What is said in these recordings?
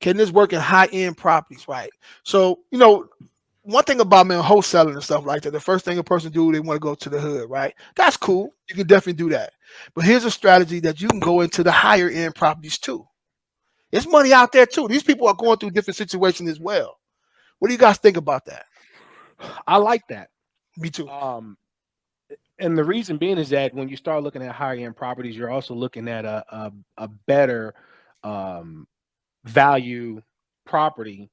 Can this work in high-end properties, right? So, one thing about wholesaling and stuff like that, the first thing a person do, they want to go to the hood, right? That's cool. You can definitely do that. But here's a strategy that you can go into the higher end properties too. There's money out there too. These people are going through different situations as well. What do you guys think about that? I like that. Me too. And the reason being is that when you start looking at higher end properties, you're also looking at a better value property.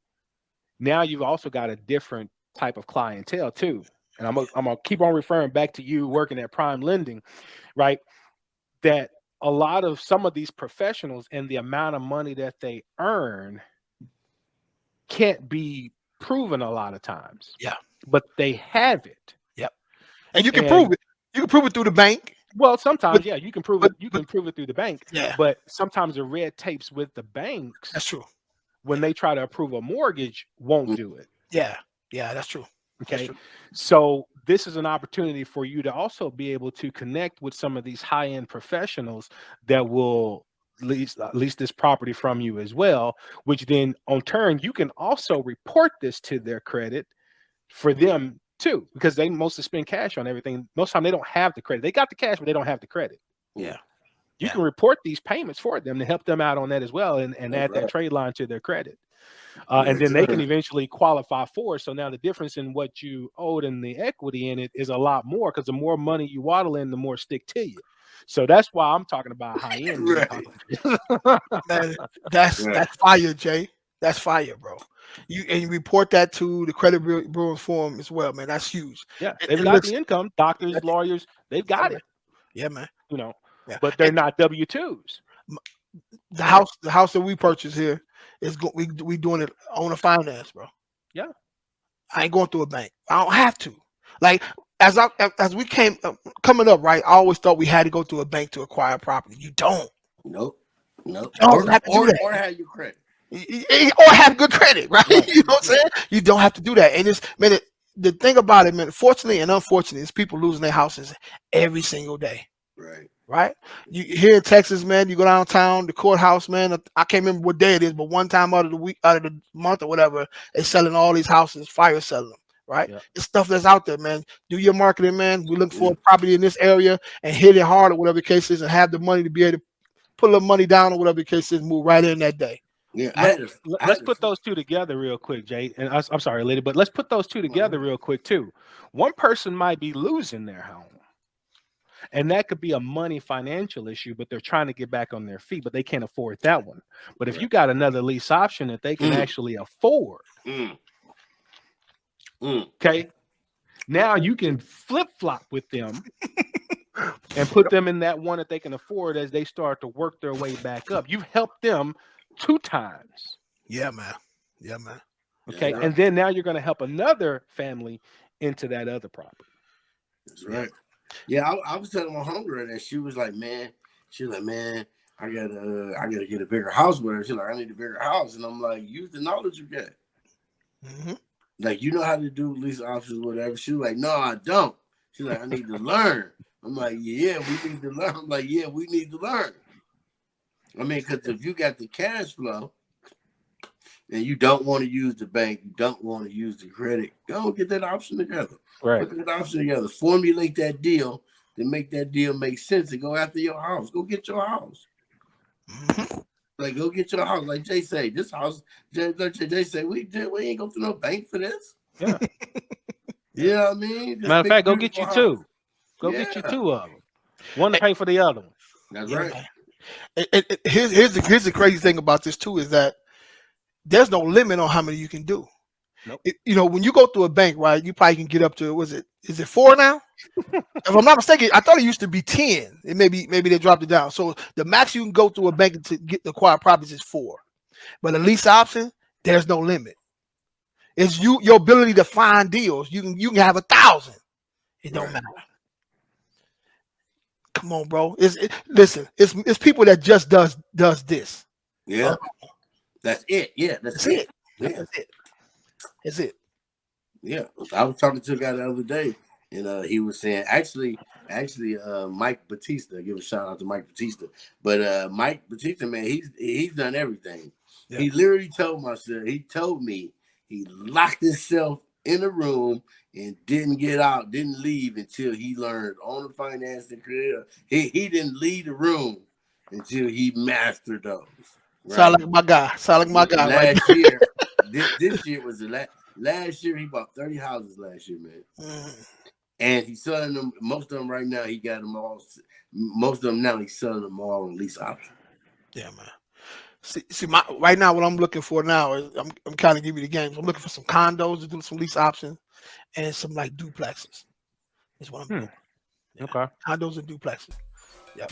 Now you've also got a different type of clientele too. And I'm gonna keep on referring back to you working at Prime Lending, right? That a lot of some of these professionals and the amount of money that they earn can't be proven a lot of times. Yeah. But they have it. Yep. And you can prove it. You can prove it through the bank. Well, sometimes, you can prove it. You can prove it through the bank. Yeah. But sometimes the red tapes with the banks. That's true. When they try to approve a mortgage, won't do it. Yeah. Yeah, that's true. Okay. That's true. So this is an opportunity for you to also be able to connect with some of these high-end professionals that will lease this property from you as well, which then on turn, you can also report this to their credit for them too, because they mostly spend cash on everything. Most of the time they don't have the credit. They got the cash, but they don't have the credit. Yeah. You can report these payments for them to help them out on that as well and add that trade line to their credit. And then they can eventually qualify for it. So now the difference in what you owed and the equity in it is a lot more, because the more money you waddle in, the more stick to you. So that's why I'm talking about high end. Man, that's fire, Jay. That's fire, bro. You report that to the credit bureau forum as well, man. That's huge. Yeah, they've got the income. Doctors, lawyers, they've got it. Yeah, man. But they're not W-2s. The house that we purchased here is we doing it on a finance, bro. Yeah, I ain't going through a bank. I don't have to. Like as we coming up, right? I always thought we had to go through a bank to acquire property. You don't. Nope. Or have your credit. Or have good credit, right? You know what I'm saying? You don't have to do that. And the thing about it, man, fortunately and unfortunately, is people losing their houses every single day. Right? You here in Texas, man, you go downtown, the courthouse, man. I can't remember what day it is, but one time out of the month or whatever, they're selling all these houses, fire selling them. Right? Yeah. It's stuff that's out there, man. Do your marketing, man. We look for a property in this area and hit it hard or whatever the case is, and have the money to be able to put a little money down or whatever the case is, move right in that day. Yeah, let's put those two together real quick, Jay. And I'm sorry, lady, but let's put those two together real quick too. One person might be losing their home, and that could be a money financial issue, but they're trying to get back on their feet, but they can't afford that one. But if you got another lease option that they can actually afford, okay, now you can flip-flop with them and put them in that one that they can afford as they start to work their way back up. You've helped them 2 times. Yeah, man. Okay. And then now you're going to help another family into that other property. That's right. Yeah, I was telling my homegirl that she was like, man, I gotta get a bigger house with her. She's like, I need a bigger house. And I'm like, use the knowledge you get. Like, you know how to do lease options, whatever. She's like, no, I don't. She's like, I need to learn. I'm like, yeah, we need to learn. I'm like, yeah, we need to learn. I mean, because if you got the cash flow and you don't want to use the bank, you don't want to use the credit, go get that option together. Right. Put that option together. Formulate that deal to make that deal make sense and go after your house. Go get your house. Like, go get your house. Like Jay say, this house, Jay say, we ain't go to no bank for this. Yeah. You know what I mean? Matter of fact, go get you 2. Go get you 2 of them. One to pay for the other one. That's right. Here's the crazy thing about this too, is that there's no limit on how many you can do. Nope. When you go through a bank, right, you probably can get up to, is it 4 now? If I'm not mistaken, I thought it used to be 10. It maybe they dropped it down. So the max you can go through a bank to get the acquired properties is 4. But a lease option, there's no limit. It's your ability to find deals. You can have 1,000. It don't matter. Come on, bro. It's people that just does this. Yeah. That's it. Yeah, that's it. Yeah. That's it. Yeah. I was talking to a guy the other day, and he was saying actually Mike Batista, give a shout out to Mike Batista. But Mike Batista, man, he's done everything. Yeah. He literally told me he locked himself in a room and didn't get out, didn't leave until he learned owner finance and credit. He didn't leave the room until he mastered those. Right? Sound like my guy. Last year, this year was the last year he bought 30 houses last year, man. Mm. And he's selling them. Most of them right now, he got them all. Most of them now, he's selling them all on lease option. Yeah, man. See, right now, what I'm looking for now is I'm kind of giving you the games. I'm looking for some condos to do some lease options and some like duplexes. Is what I'm doing. Okay. Condos and duplexes. Yep.